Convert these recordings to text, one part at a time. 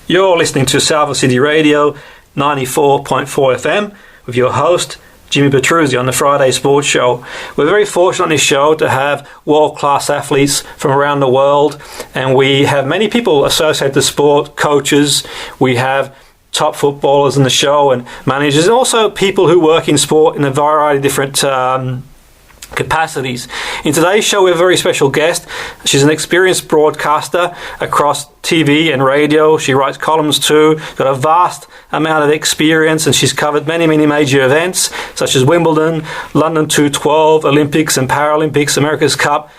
You're listening to Salford City Radio 94.4 FM with your host, Jimmy Petruzzi, on the Friday Sports Show. We're very fortunate on this show to have world-class athletes from around the world, and we have many people associated with sport, coaches. We have top footballers in the show and managers, and also people who work in sport in a variety of different capacities. In today's show, we have a very special guest. She's an experienced broadcaster across TV and radio. She writes columns too, got a vast amount of experience, and she's covered many major events such as Wimbledon, London 212, Olympics and Paralympics, America's Cup,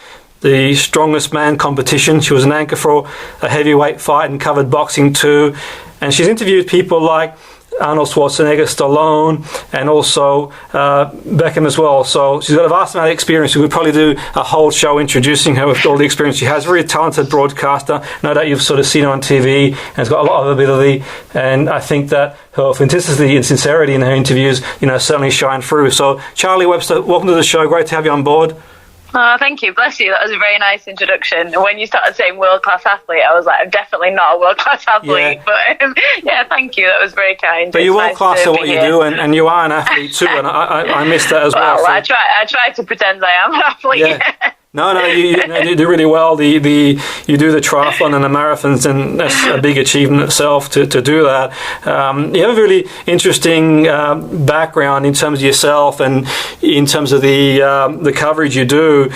the strongest man competition. She was an anchor for a heavyweight fight and covered boxing too. And she's interviewed people like Arnold Schwarzenegger, Stallone, and also Beckham as well. So she's got a vast amount of experience. We could probably do a whole show introducing her with all the experience she has. Very talented broadcaster. No doubt you've sort of seen her on TV, and has got a lot of ability. And I think that her authenticity and sincerity in her interviews, certainly shine through. So Charlie Webster, welcome to the show. Great to have you on board. Oh, thank you. Bless you. That was a very nice introduction. When you started saying world-class athlete, I was like, I'm definitely not a world-class athlete. Yeah. But thank you. That was very kind. But you're world-class at what you do, and you are an athlete too, and I missed that as well. Well, so. I try to pretend I am an athlete. Yeah. No, you do really well. You do the triathlon and the marathons, and that's a big achievement itself to do that. You have a really interesting background in terms of yourself and in terms of the coverage you do.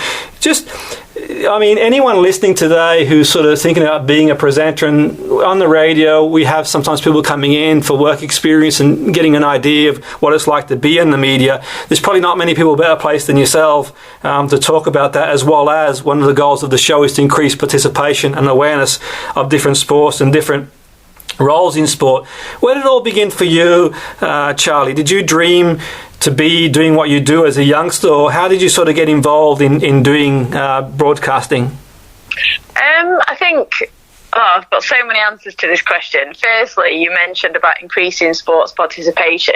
Anyone listening today who's sort of thinking about being a presenter, and on the radio, we have sometimes people coming in for work experience and getting an idea of what it's like to be in the media. There's probably not many people better placed than yourself to talk about that, as well as one of the goals of the show is to increase participation and awareness of different sports and different roles in sport. Where did it all begin for you, Charlie? Did you dream to be doing what you do as a youngster, or how did you sort of get involved in doing broadcasting? I think I've got so many answers to this question. Firstly, you mentioned about increasing sports participation.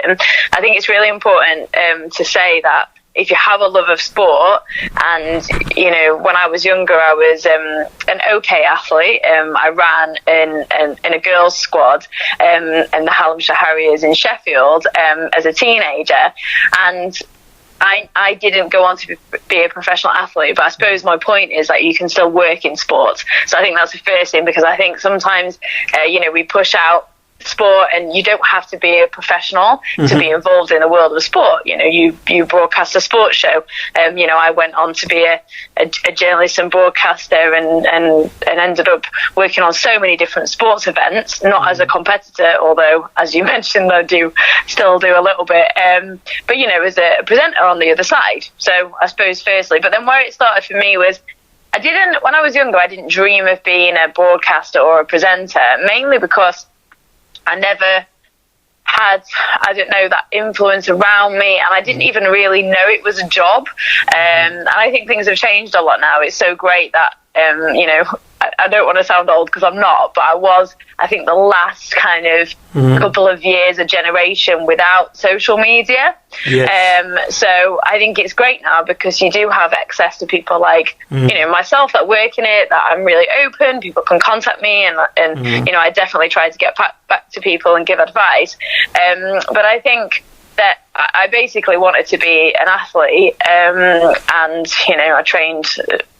I think it's really important to say that if you have a love of sport, and when I was younger, I was an okay athlete. I ran in a girls' squad in the Hallamshire Harriers in Sheffield as a teenager, and I didn't go on to be a professional athlete, but I suppose my point is that you can still work in sports. So I think that's the first thing, because I think sometimes we push out sport, and you don't have to be a professional to be involved in the world of sport. You broadcast a sports show. I went on to be a journalist and broadcaster, and ended up working on so many different sports events, not as a competitor, although, as you mentioned, I still do a little bit, but as a presenter on the other side. So I suppose firstly, but then where it started for me was, when I was younger, I didn't dream of being a broadcaster or a presenter, mainly because I never had, that influence around me, and I didn't even really know it was a job. And I think things have changed a lot now. It's so great that, I don't want to sound old because I'm not, but I was, I think, the last kind of couple of years, a generation without social media. Yes. So I think it's great now because you do have access to people like, myself that work in it, that I'm really open, people can contact me, and I definitely try to get back to people and give advice. But I think that I basically wanted to be an athlete, and I trained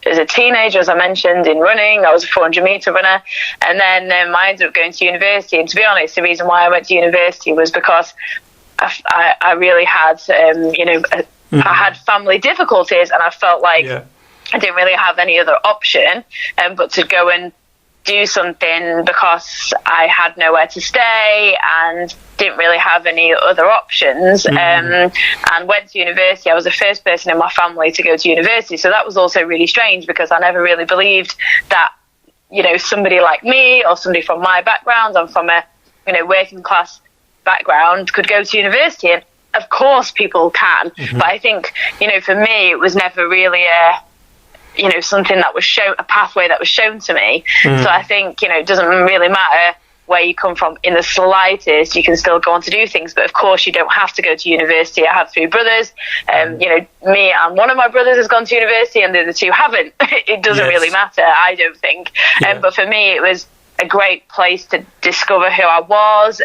as a teenager, as I mentioned, in running. I was a 400 metre runner, and then I ended up going to university. And to be honest, the reason why I went to university was because I really had, I had family difficulties, and I felt like I didn't really have any other option but to go and do something, because I had nowhere to stay and didn't really have any other options, and went to university. I was the first person in my family to go to university, so that was also really strange, because I never really believed that somebody like me, or somebody from my background, I'm from a working class background, could go to university. And of course people can, but I think for me it was never really something that was shown, a pathway that was shown to me. So I think, it doesn't really matter where you come from in the slightest, you can still go on to do things. But of course, you don't have to go to university. I have 3 brothers. Me and one of my brothers has gone to university, and the other 2 haven't. It doesn't really matter, I don't think. But for me, it was a great place to discover who I was,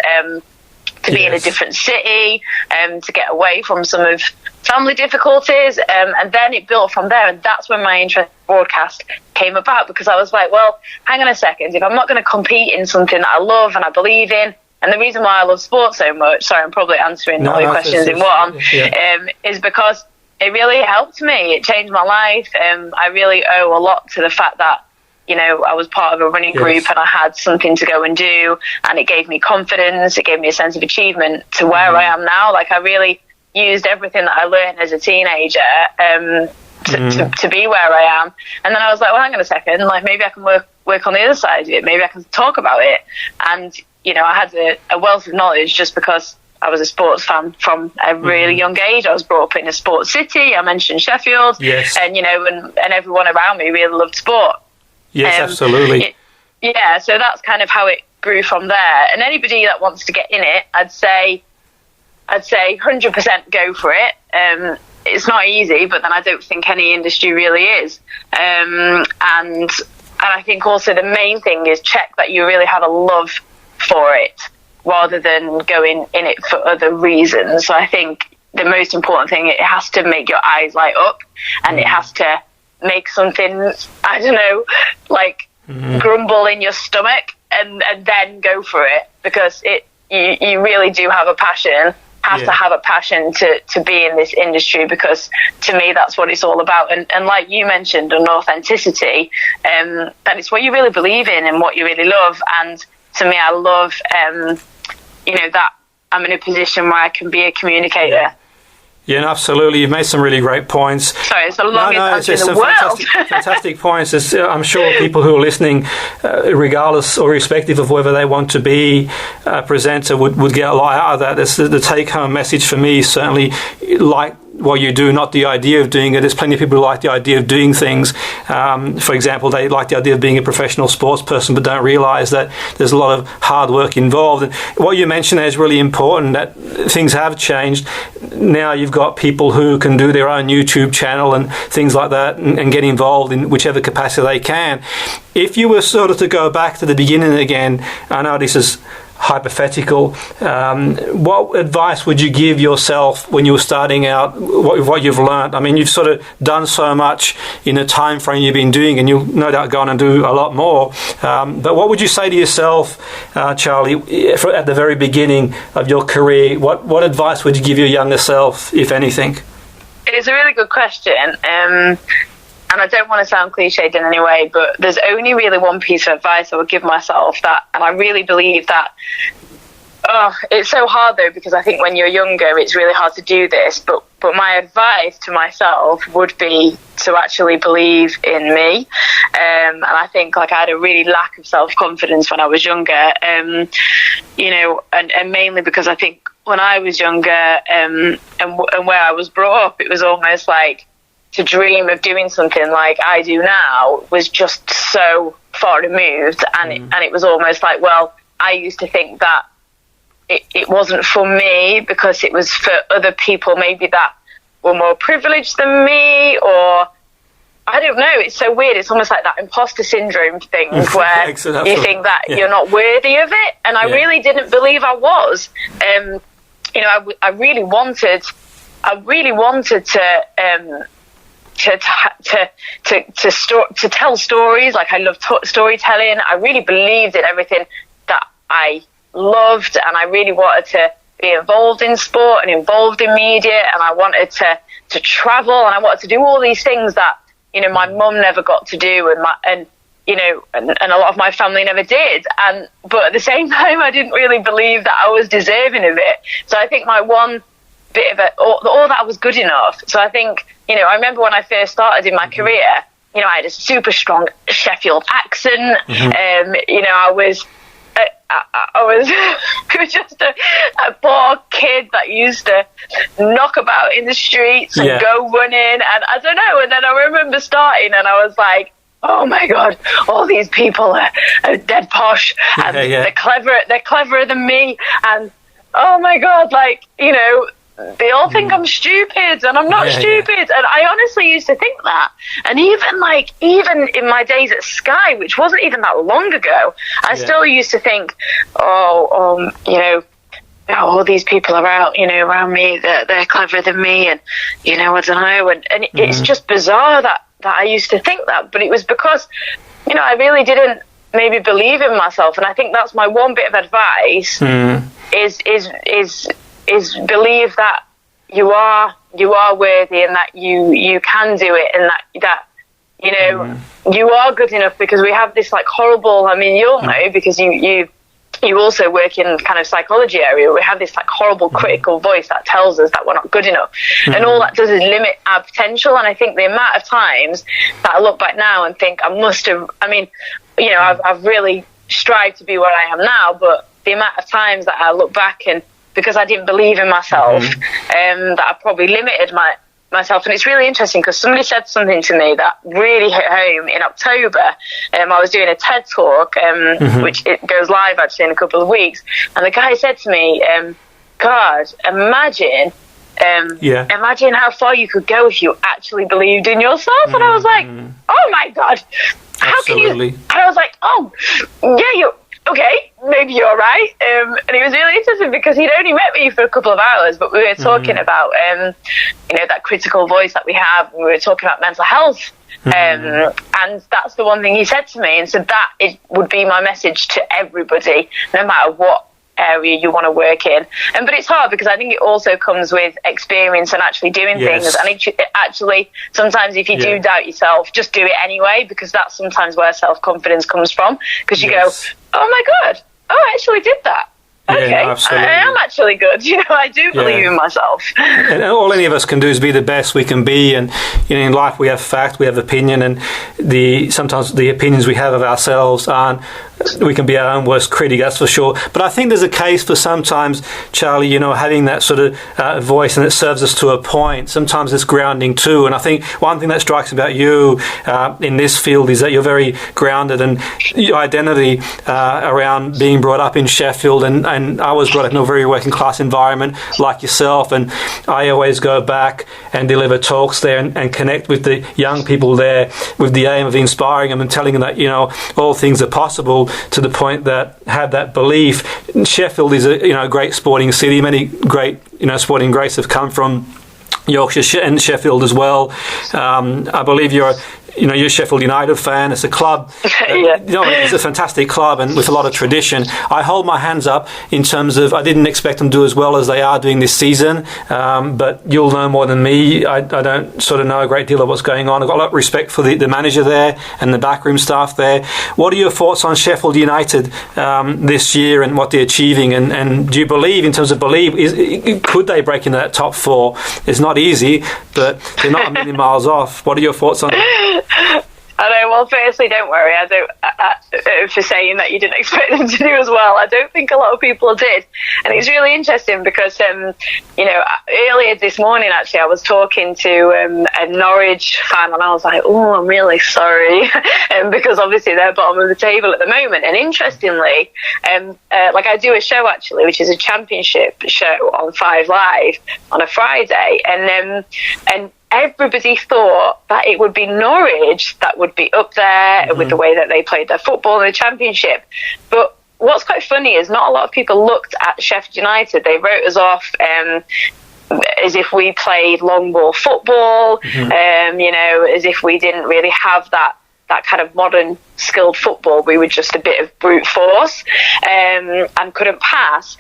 to be in a different city, to get away from some of family difficulties, and then it built from there. And that's when my interest in broadcast came about, because I was like, well, hang on a second, if I'm not going to compete in something that I love and I believe in, and the reason why I love sports so much, sorry, I'm probably answering all your questions in one, is because it really helped me. It changed my life. I really owe a lot to the fact that, you know, I was part of a running group and I had something to go and do, and it gave me confidence. It gave me a sense of achievement to where I am now. Like, I really used everything that I learned as a teenager to be where I am. And then I was like, well, hang on a second, like, maybe I can work on the other side of it. Maybe I can talk about it. And, you know, I had a wealth of knowledge just because I was a sports fan from a really young age. I was brought up in a sports city. I mentioned Sheffield. Yes. And, you know, and everyone around me really loved sport. Yes, absolutely. So that's kind of how it grew from there. And anybody that wants to get in it, I'd say 100% go for it. It's not easy, but then I don't think any industry really is. And I think also the main thing is check that you really have a love for it, rather than going in it for other reasons. So I think the most important thing, it has to make your eyes light up, and it has to make something, I don't know, like grumble in your stomach, and then go for it, because you really do have a passion. To have a passion to be in this industry, because to me that's what it's all about. And like you mentioned, an authenticity, that it's what you really believe in and what you really love. And to me, I love you know, that I'm in a position where I can be a communicator. Yeah, no, absolutely. You've made some really great points. Sorry, it's the longest answer in the world. Fantastic points. I'm sure people who are listening, regardless or irrespective of whether they want to be a presenter, would get a lot out of that. The take-home message for me is certainly, like what you do, not the idea of doing it. There's plenty of people who like the idea of doing things. For example, they like the idea of being a professional sports person, but don't realise that there's a lot of hard work involved. And what you mentioned there is really important, that things have changed. Now you've got people who can do their own YouTube channel and things like that, and get involved in whichever capacity they can. If you were sort of to go back to the beginning again, I know this is hypothetical, what advice would you give yourself when you were starting out, what you've learned? I mean, you've sort of done so much in the time frame you've been doing, and you'll no doubt go on and do a lot more. But what would you say to yourself, Charlie, at the very beginning of your career? What advice would you give your younger self, if anything? It's a really good question. And I don't want to sound cliched in any way, but there's only really one piece of advice I would give myself, that, and I really believe that, it's so hard though, because I think when you're younger, it's really hard to do this, but my advice to myself would be to actually believe in me. And I think, like, I had a really lack of self-confidence when I was younger, you know, and mainly because I think when I was younger, and where I was brought up, it was almost like, to dream of doing something like I do now was just so far removed, and it was almost like, well, I used to think that it wasn't for me because it was for other people maybe that were more privileged than me, or I don't know, it's so weird. It's almost like that imposter syndrome thing where you think that you're not worthy of it, and I really didn't believe I was. You know, I really wanted to tell stories. Like, I love storytelling. I really believed in everything that I loved, and I really wanted to be involved in sport and involved in media, and I wanted to travel, and I wanted to do all these things that, you know, my mum never got to do, and you know, and a lot of my family never did. But at the same time, I didn't really believe that I was deserving of it. So I think my one bit of it, all that was good enough. So I think, you know, I remember when I first started in my career, you know, I had a super strong Sheffield accent. You know, I was just a poor kid that used to knock about in the streets and go running, and I don't know. And then I remember starting, and I was like, oh my God, all these people are dead posh, and they're cleverer than me, and oh my God, like, you know, they all think I'm stupid, and I'm not stupid. And I honestly used to think that. And even in my days at Sky, which wasn't even that long ago, I still used to think, all these people are out, around me, they're cleverer than me, and, I don't know. And it's just bizarre that I used to think that. But it was because, I really didn't maybe believe in myself. And I think that's my one bit of advice is believe that you are worthy, and that you can do it, and that you are good enough, because we have this like horrible, I mean, you'll know, because you also work in kind of psychology area, we have this like horrible critical voice that tells us that we're not good enough, and all that does is limit our potential. And I think the amount of times that I look back now and think I've really strived to be where I am now, but the amount of times that I look back, and because I didn't believe in myself, that I probably limited myself. And it's really interesting, because somebody said something to me that really hit home in October. I was doing a TED Talk, which it goes live actually in a couple of weeks, and the guy said to me, God, imagine how far you could go if you actually believed in yourself. And I was like, oh my God, how can you? And I was like, oh, yeah, okay, maybe you're right. And it was really interesting, because he'd only met me for a couple of hours, but we were talking about, that critical voice that we have. We were talking about mental health. And that's the one thing he said to me. And so that would be my message to everybody, no matter what area you want to work in. But it's hard, because I think it also comes with experience and actually doing things. And it actually, sometimes if you do doubt yourself, just do it anyway, because that's sometimes where self-confidence comes from, because you go, oh my God, I actually did that. Okay, I am actually good. I do believe in myself. And all any of us can do is be the best we can be. And in life we have fact, we have opinion, and sometimes the opinions we have of ourselves aren't. We can be our own worst critic, that's for sure. But I think there's a case for sometimes, Charlie, having that sort of voice, and it serves us to a point. Sometimes it's grounding too. And I think one thing that strikes about you in this field is that you're very grounded, and your identity around being brought up in Sheffield, and I was brought up in a very working class environment like yourself, and I always go back and deliver talks there and connect with the young people there with the aim of inspiring them and telling them that all things are possible, to the point that have that belief. Sheffield is a great sporting city. Many great sporting greats have come from Yorkshire and Sheffield as well. I believe you're a Sheffield United fan. It's a club. It's a fantastic club, and with a lot of tradition. I hold my hands up in terms of, I didn't expect them to do as well as they are doing this season, but you'll know more than me. I don't sort of know a great deal of what's going on. I've got a lot of respect for the manager there and the backroom staff there. What are your thoughts on Sheffield United this year and what they're achieving? And do you believe, in terms of could they break into that top four? It's not easy, but they're not a million miles off. What are your thoughts on it? I know. Well, firstly, don't worry. I don't for saying that you didn't expect them to do as well. I don't think a lot of people did, and it's really interesting because earlier this morning actually I was talking to a Norwich fan, and I was like, oh, I'm really sorry, because obviously they're bottom of the table at the moment. And interestingly, I do a show actually, which is a championship show on 5 Live on a Friday, and everybody thought that it would be Norwich that would be up there with the way that they played their football in the championship. But what's quite funny is not a lot of people looked at Sheffield United. They wrote us off as if we played long ball football, as if we didn't really have that kind of modern skilled football. We were just a bit of brute force and couldn't pass.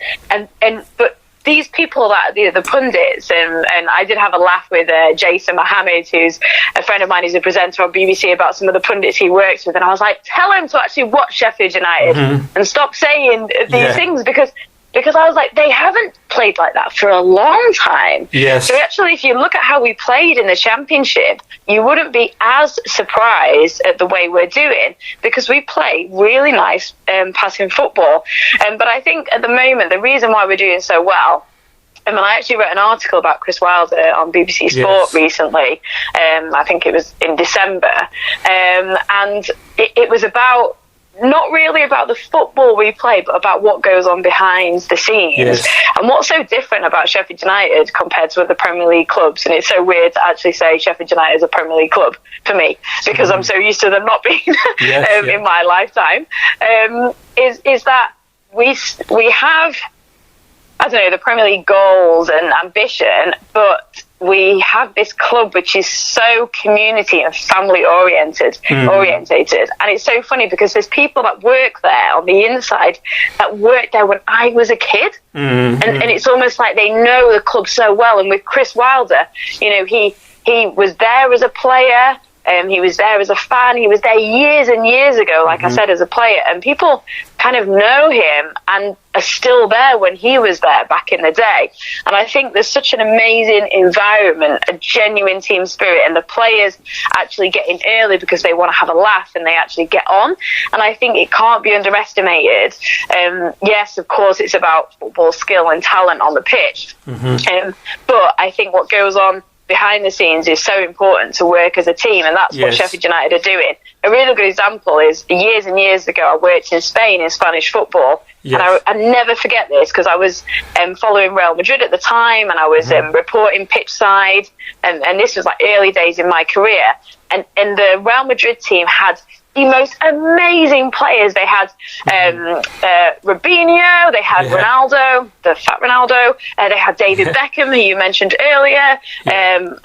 But these people, that the pundits, and I did have a laugh with Jason Mohammed, who's a friend of mine, who's a presenter on BBC, about some of the pundits he works with, and I was like, tell him to actually watch Sheffield United and stop saying these things, because I was like, they haven't played like that for a long time. Yes. So actually, if you look at how we played in the championship, you wouldn't be as surprised at the way we're doing, because we play really nice passing football. But I think at the moment, the reason why we're doing so well, and I actually wrote an article about Chris Wilder on BBC Sport recently. I think it was in December. And it was about not really about the football we play, but about what goes on behind the scenes. Yes. And what's so different about Sheffield United compared to other Premier League clubs, and it's so weird to actually say Sheffield United is a Premier League club for me, because I'm so used to them not being in my lifetime, is that we have, I don't know, the Premier League goals and ambition, but we have this club which is so community and family orientated, and it's so funny because there's people that work there on the inside that worked there when I was a kid, and it's almost like they know the club so well. And with Chris Wilder, you know, he was there as a player. He was there as a fan. He was there years and years ago, like I said, as a player. And people kind of know him and are still there when he was there back in the day. And I think there's such an amazing environment, a genuine team spirit, and the players actually get in early because they want to have a laugh and they actually get on. And I think it can't be underestimated. Yes, of course, it's about football skill and talent on the pitch. But I think what goes on behind the scenes is so important to work as a team, and that's what Sheffield United are doing. A really good example is years and years ago I worked in Spain in Spanish football, and I never forget this because I was following Real Madrid at the time, and I was reporting pitch side, and this was like early days in my career, and the Real Madrid team had the most amazing players. They had Robinho, they had Ronaldo, the fat Ronaldo, they had David Beckham, who you mentioned earlier.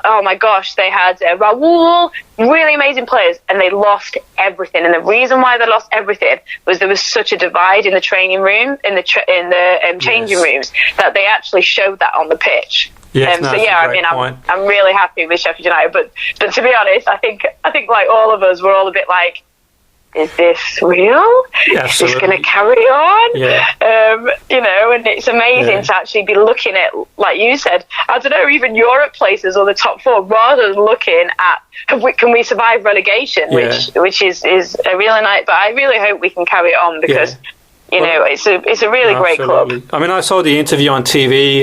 Oh my gosh, they had Raul, really amazing players, and they lost everything. And the reason why they lost everything was there was such a divide in the training room, in the changing rooms, that they actually showed that on the pitch. Yes, no, I'm really happy with Sheffield United, but to be honest, I think like all of us, we're all a bit like, is this real? Is this going to carry on? You know, and it's amazing to actually be looking at, like you said, I don't know, even Europe places or the top four, rather than looking at can we survive relegation, which is a really nice. But I really hope we can carry it on because. You know, it's a really great club. I mean, I saw the interview on TV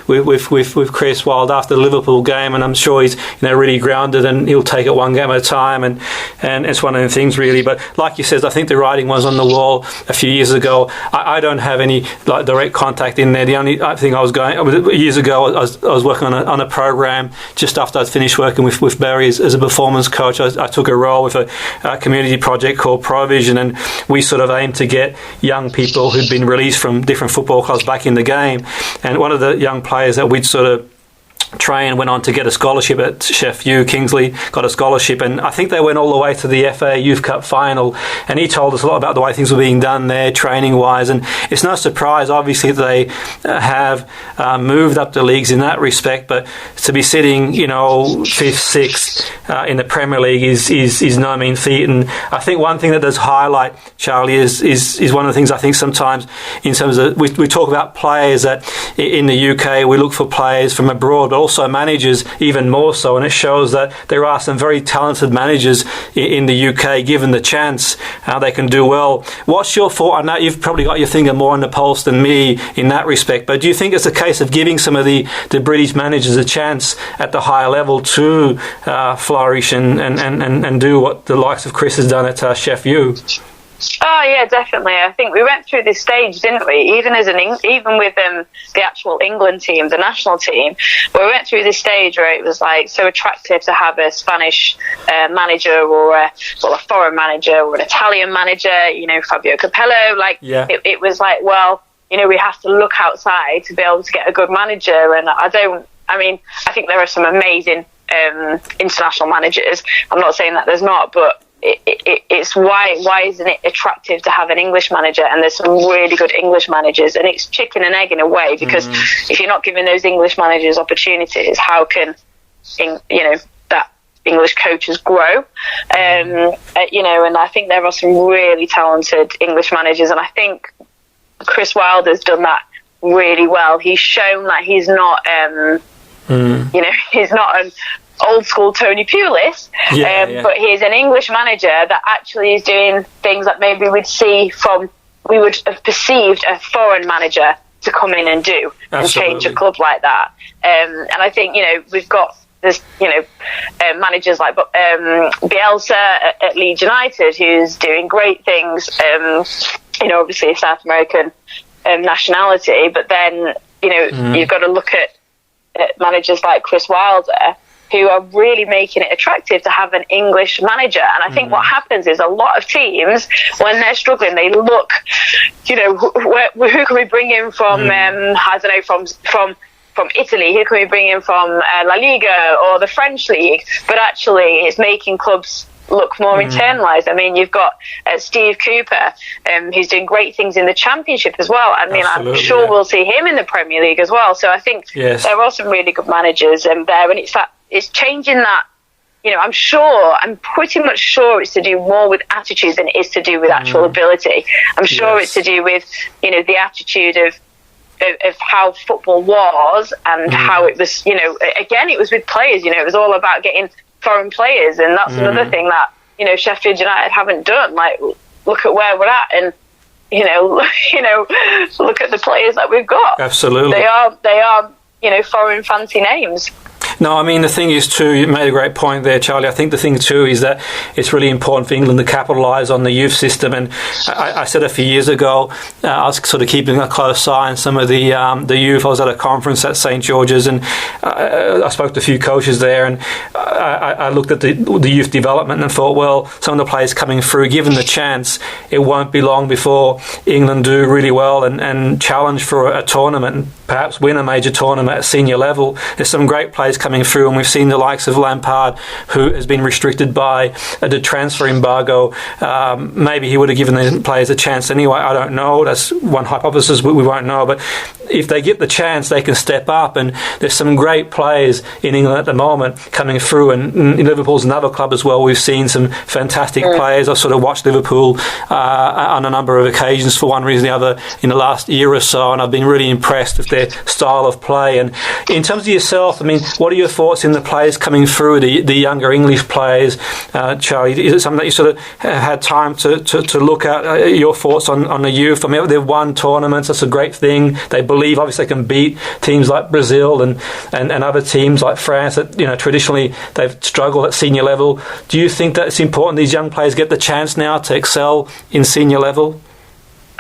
with Chris Wilder after the Liverpool game, and I'm sure he's really grounded and he'll take it one game at a time, and it's one of the things really. But like you said, I think the writing was on the wall a few years ago. I don't have any like direct contact in there. The only thing years ago, I was working on a program just after I'd finished working with Barry as a performance coach. I took a role with a community project called Provision, and we sort of aimed to get young people who'd been released from different football clubs back in the game. And one of the young players that we'd sort of train went on to get a scholarship at Chef U. Kingsley got a scholarship, and I think they went all the way to the FA Youth Cup final, and he told us a lot about the way things were being done there training wise. And it's no surprise obviously they have moved up the leagues in that respect, but to be sitting 5th, 6th in the Premier League is no mean feat. And I think one thing that does highlight, Charlie, is one of the things I think sometimes in terms of we talk about players that in the UK we look for players from abroad, but also managers even more so, and it shows that there are some very talented managers in the UK. Given the chance, they can do well. What's your thought? I know you've probably got your finger more on the pulse than me in that respect, but do you think it's a case of giving some of the British managers a chance at the higher level to flourish and do what the likes of Chris has done at Chef U? Oh yeah, definitely. I think we went through this stage, didn't we? Even with the actual England team, the national team, we went through this stage where it was like so attractive to have a Spanish manager or a foreign manager or an Italian manager. Fabio Capello. It was like, well, we have to look outside to be able to get a good manager. And I think there are some amazing international managers. I'm not saying that there's not, but it's why isn't it attractive to have an English manager? And there's some really good English managers, and it's chicken and egg in a way, because if you're not giving those English managers opportunities, how can that English coaches grow? And I think there are some really talented English managers, and I think Chris Wilder's done that really well. He's shown that he's not he's not an old school Tony Pulis, but he's an English manager that actually is doing things that maybe we would have perceived a foreign manager to come in and do. Absolutely. And change a club like that. And I think we've got there's managers like Bielsa at Leeds United, who's doing great things. Obviously a South American nationality, but then you've got to look at managers like Chris Wilder, who are really making it attractive to have an English manager. And I think what happens is a lot of teams, when they're struggling, they look, who can we bring in from, from Italy? Who can we bring in from La Liga or the French league? But actually, it's making clubs look more internalised. I mean, you've got Steve Cooper, who's doing great things in the Championship as well. I mean, I'm sure we'll see him in the Premier League as well. So I think there are some really good managers there, and it's changing that. I'm pretty much sure it's to do more with attitude than it is to do with actual ability. I'm sure it's to do with, the attitude of how football was and how it was, again, it was with players, it was all about getting foreign players, and that's another thing that, Sheffield United haven't done. Like, look at where we're at, and, look at the players that we've got. Absolutely. They are, foreign fancy names. No, I mean, the thing is, too, you made a great point there, Charlie. I think the thing, too, is that it's really important for England to capitalise on the youth system. And I said a few years ago, I was sort of keeping a close eye on some of the youth. I was at a conference at St George's, and I spoke to a few coaches there, and I looked at the youth development and thought, well, some of the players coming through, given the chance, it won't be long before England do really well and challenge for a tournament and perhaps win a major tournament at senior level. There's some great players coming through, and we've seen the likes of Lampard, who has been restricted by the transfer embargo. Maybe he would have given the players a chance anyway. I don't know. That's one hypothesis, we won't know. But if they get the chance, they can step up. And there's some great players in England at the moment coming through. And Liverpool's another club as well. We've seen some fantastic players. I've sort of watched Liverpool on a number of occasions for one reason or the other in the last year or so, and I've been really impressed with their style of play. And in terms of yourself, I mean, what are your thoughts in the players coming through, the younger English players, Charlie? Is it something that you sort of had time to look at, your thoughts on the youth? I mean, they've won tournaments, that's a great thing. They believe, obviously, they can beat teams like Brazil and other teams like France that, traditionally they've struggled at senior level. Do you think that it's important these young players get the chance now to excel in senior level?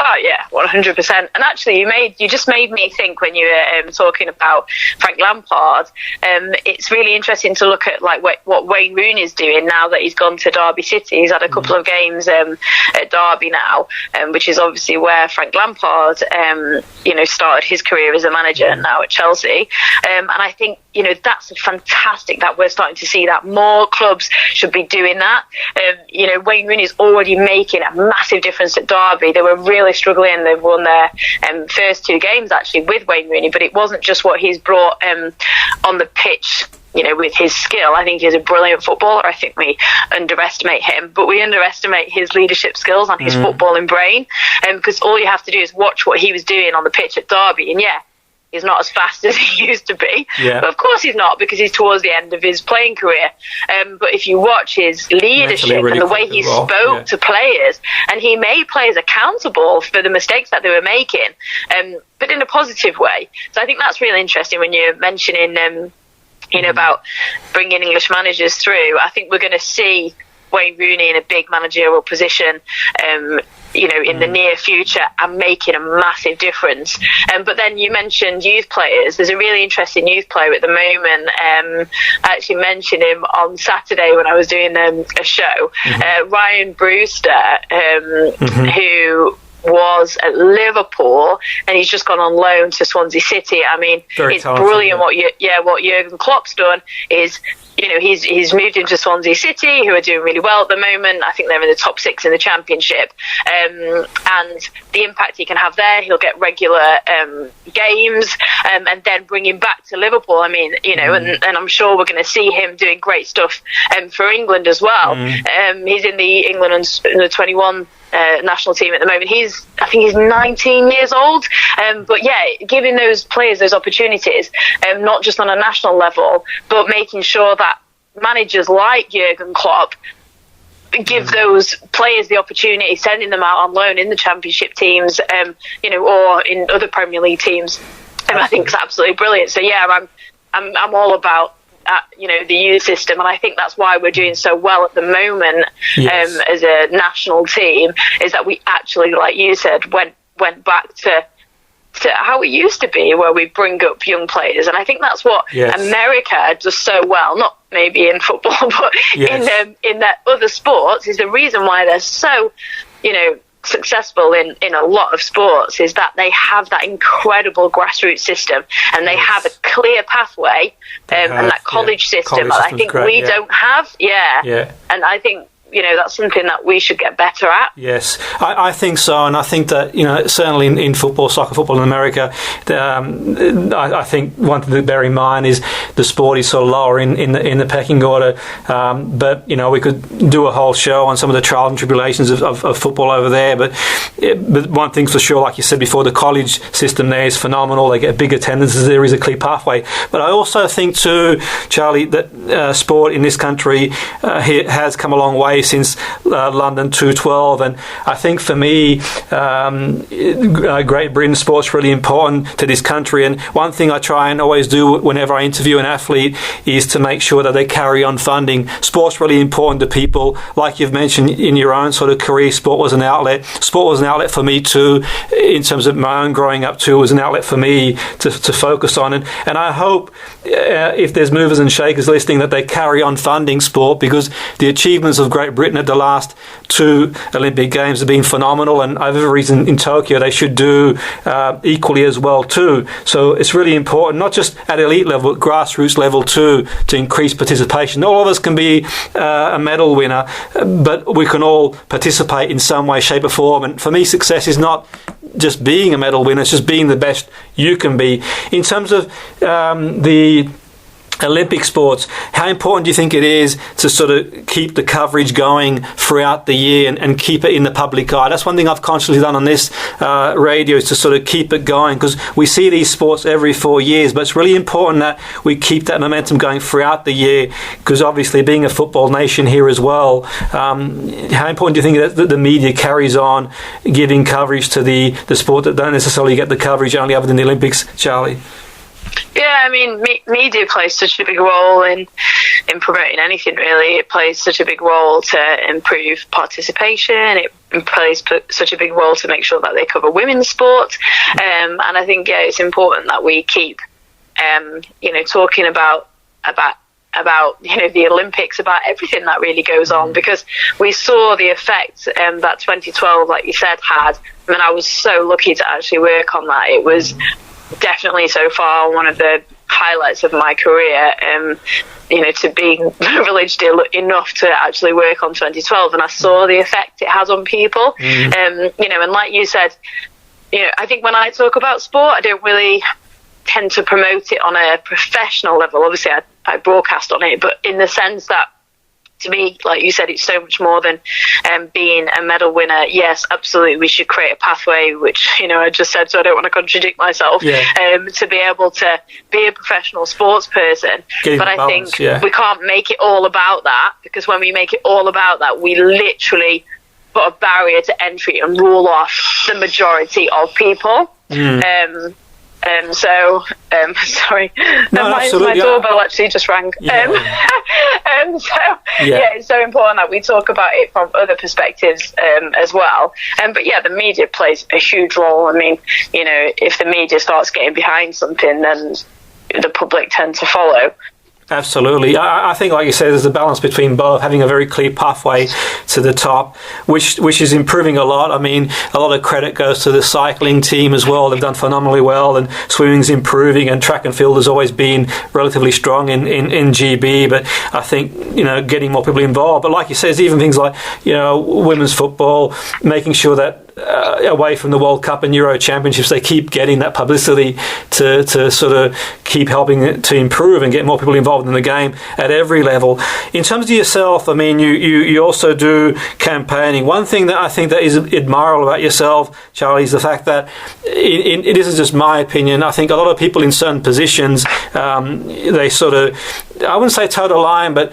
Oh yeah, 100%. And actually, you just made me think when you were talking about Frank Lampard. It's really interesting to look at what Wayne Rooney is doing now that he's gone to Derby City. He's had a couple of games at Derby now, which is obviously where Frank Lampard, started his career as a manager, now at Chelsea. And I think that's fantastic that we're starting to see that more clubs should be doing that. Wayne Rooney is already making a massive difference at Derby. They were really struggling. They've won their first two games actually with Wayne Rooney, but it wasn't just what he's brought on the pitch, with his skill. I think he's a brilliant footballer. I think we underestimate him, but we underestimate his leadership skills and his footballing brain, because all you have to do is watch what he was doing on the pitch at Derby, and he's not as fast as he used to be. Yeah. But of course he's not, because he's towards the end of his playing career. But if you watch his leadership and the way he spoke to players, and he made players accountable for the mistakes that they were making, but in a positive way. So I think that's really interesting when you're mentioning, about bringing English managers through. I think we're going to see Wayne Rooney in a big managerial position, in the near future, and making a massive difference. But then you mentioned youth players. There's a really interesting youth player at the moment. I actually mentioned him on Saturday when I was doing a show. Ryan Brewster, who was at Liverpool, and he's just gone on loan to Swansea City. I mean, it's brilliant what Jurgen Klopp's done is, he's moved into Swansea City, who are doing really well at the moment. I think they're in the top 6 in the Championship. And the impact he can have there, he'll get regular games, and then bring him back to Liverpool. I mean, and I'm sure we're going to see him doing great stuff for England as well. He's in the England under 21 national team at the moment. I think he's 19 years old. But giving those players those opportunities, not just on a national level, but making sure that managers like Jurgen Klopp give those players the opportunity, sending them out on loan in the Championship teams, or in other Premier League teams. I think it's absolutely brilliant. So I'm all about at the youth system, and I think that's why we're doing so well at the moment. Yes. As a national team, is that we actually, like you said, went back to how it used to be, where we bring up young players, and I think that's what America does so well. Not maybe in football, but in their other sports, is the reason why they're so successful in a lot of sports, is that they have that incredible grassroots system, and they have a clear pathway, and that college system that I think we don't have. And I think that's something that we should get better at. Yes, I think so, and I think that certainly in football, soccer football in America, I think one thing to bear in mind is the sport is sort of lower in the pecking order. But we could do a whole show on some of the trials and tribulations of football over there. But one thing's for sure, like you said before, the college system there is phenomenal. They get big attendances. There is a clear pathway. But I also think too, Charlie, that sport in this country has come a long way since London 2012, and I think for me, Great Britain sport's really important to this country. And one thing I try and always do whenever I interview an athlete is to make sure that they carry on funding. Sport's really important to people. Like you've mentioned in your own sort of career, sport was an outlet. Sport was an outlet for me too, in terms of my own growing up too. It was an outlet for me to focus on, and I hope if there's movers and shakers listening, that they carry on funding sport, because the achievements of Great Britain at the last 2 Olympic Games have been phenomenal, and I have every reason in Tokyo they should do equally as well too. So it's really important, not just at elite level, but grassroots level too, to increase participation. Not all of us can be a medal winner, but we can all participate in some way, shape or form. And for me, success is not just being a medal winner, it's just being the best you can be. In terms of the Olympic sports, how important do you think it is to sort of keep the coverage going throughout the year and keep it in the public eye? That's one thing I've consciously done on this radio, is to sort of keep it going, because we see these sports every 4 years, but it's really important that we keep that momentum going throughout the year, because obviously being a football nation here as well, how important do you think that the media carries on giving coverage to the sport that don't necessarily get the coverage only other than the Olympics, Charlie? Yeah, I mean, media plays such a big role in promoting anything, really. It plays such a big role to improve participation. It plays such a big role to make sure that they cover women's sport. And I think, it's important that we keep, talking about the Olympics, about everything that really goes on, because we saw the effect that 2012, like you said, had. I mean, I was so lucky to actually work on that. It was definitely so far one of the highlights of my career, to be privileged enough to actually work on 2012, and I saw the effect it has on people. And like you said, I think when I talk about sport, I don't really tend to promote it on a professional level. Obviously I broadcast on it, but in the sense that, to me, like you said, it's so much more than being a medal winner. Yes, absolutely, we should create a pathway, which, I just said, so I don't want to contradict myself, to be able to be a professional sports person. But I think we can't make it all about that, because when we make it all about that, we literally put a barrier to entry and rule off the majority of people. Sorry, my doorbell actually just rang. It's so important that we talk about it from other perspectives as well. But the media plays a huge role. I mean, if the media starts getting behind something, then the public tend to follow. Absolutely. I think, like you said, there's a balance between both, having a very clear pathway to the top, which is improving a lot. I mean, a lot of credit goes to the cycling team as well. They've done phenomenally well, and swimming's improving, and track and field has always been relatively strong in GB. But I think, getting more people involved. But like you said, even things like, women's football, making sure that away from the World Cup and Euro Championships, they keep getting that publicity to sort of keep helping it to improve and get more people involved in the game at every level. In terms of yourself, I mean, you also do campaigning. One thing that I think that is admirable about yourself, Charlie, is the fact that it isn't just my opinion. I think a lot of people in certain positions, they sort of I wouldn't say toe the line, but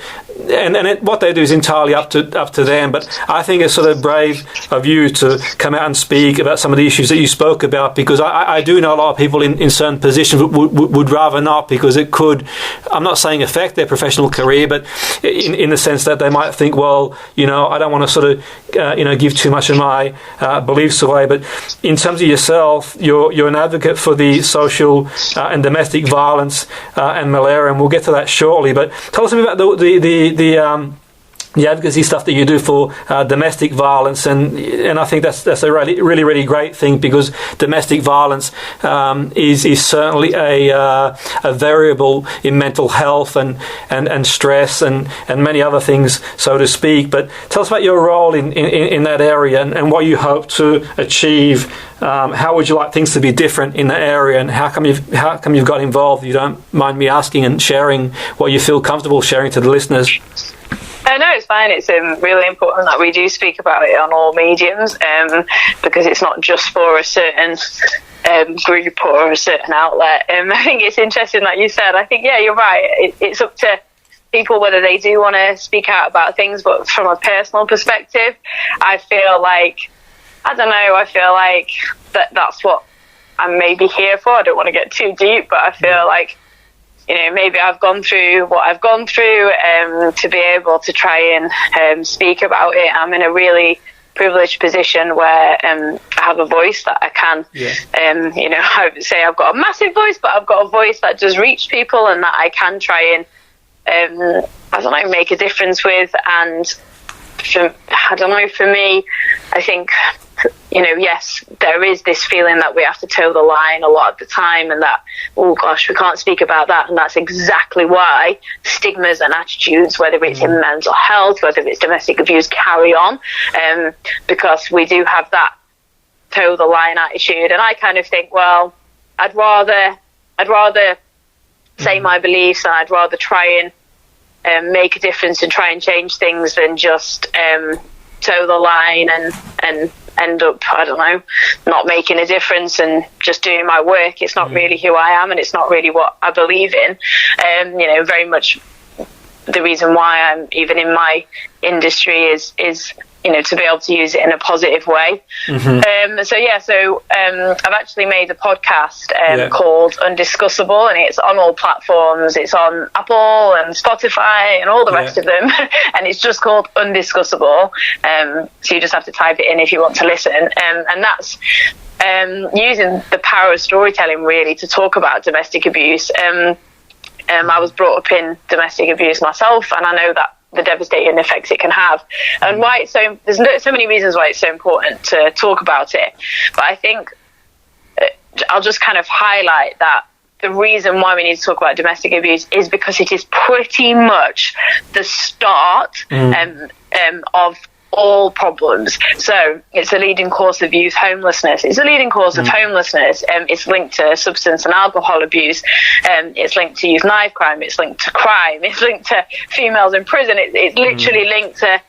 what they do is entirely up to them. But I think it's sort of brave of you to come out and speak about some of the issues that you spoke about, because I do know a lot of people in certain positions would rather not, because it could, I'm not saying affect their professional career, but in the sense that they might think, well, you know, I don't want to sort of give too much of my beliefs away. But in terms of yourself, you're an advocate for the social and domestic violence and malaria, and we'll get to that shortly. But tell us a bit about the advocacy stuff that you do for domestic violence, and I think that's a really great thing, because domestic violence is certainly a variable in mental health and stress and many other things, so to speak. But tell us about your role in that area and what you hope to achieve. How would you like things to be different in that area, and how come you've got involved? If you don't mind me asking and sharing what you feel comfortable sharing to the listeners. No, it's fine. It's really important that we do speak about it on all mediums, because it's not just for a certain group or a certain outlet. I think it's interesting that you said, I think, yeah, you're right. It's up to people whether they do want to speak out about things, but from a personal perspective, I feel like that's what I'm maybe here for. I don't want to get too deep, but I feel like, you know, maybe I've gone through what I've gone through to be able to try and speak about it. I'm in a really privileged position where I have a voice that I can, I would say I've got a massive voice, but I've got a voice that does reach people and that I can try and, make a difference with. And for me, I think, you know, yes, there is this feeling that we have to toe the line a lot of the time, and that, oh gosh, we can't speak about that. And that's exactly why stigmas and attitudes, whether it's in mental health, whether it's domestic abuse, carry on, because we do have that toe the line attitude. And I kind of think, well, I'd rather say my beliefs, and I'd rather try and make a difference and try and change things than just toe the line and end up, not making a difference and just doing my work. It's not really who I am, and it's not really what I believe in. Very much the reason why I'm even in my industry is to be able to use it in a positive way. So I've actually made a podcast called Undiscussable, and it's on all platforms. It's on Apple and Spotify and all the rest of them, and it's just called Undiscussable. So you just have to type it in if you want to listen, and that's using the power of storytelling really to talk about domestic abuse. I was brought up in domestic abuse myself, and I know that the devastating effects it can have, and why it's there's so many reasons why it's so important to talk about it. But I think I'll just kind of highlight that the reason why we need to talk about domestic abuse is because it is pretty much the start of all problems. So it's a leading cause of youth homelessness. It's a leading cause of homelessness. It's linked to substance and alcohol abuse. It's linked to youth knife crime. It's linked to crime. It's linked to females in prison. It's literally linked to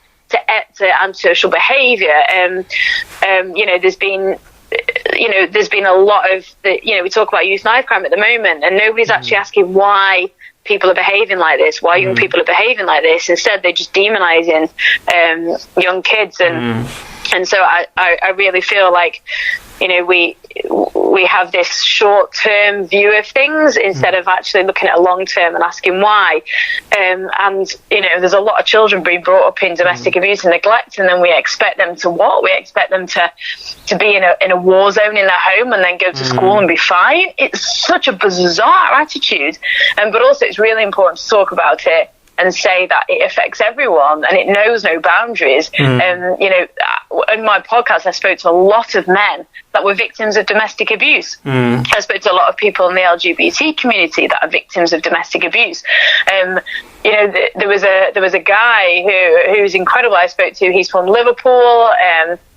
antisocial behaviour. There's been a lot of we talk about youth knife crime at the moment, and nobody's actually asking why people are behaving like this, why young people are behaving like this. Instead, they're just demonising young kids, and so I really feel like we have this short-term view of things instead of actually looking at a long-term and asking why. There's a lot of children being brought up in domestic abuse and neglect, and then we expect them to what? We expect them to be in a war zone in their home and then go to school and be fine. It's such a bizarre attitude, but also it's really important to talk about it and say that it affects everyone and it knows no boundaries. In my podcast, I spoke to a lot of men that were victims of domestic abuse. I spoke to a lot of people in the LGBT community that are victims of domestic abuse. There was a guy who's incredible. I spoke to. He's from Liverpool.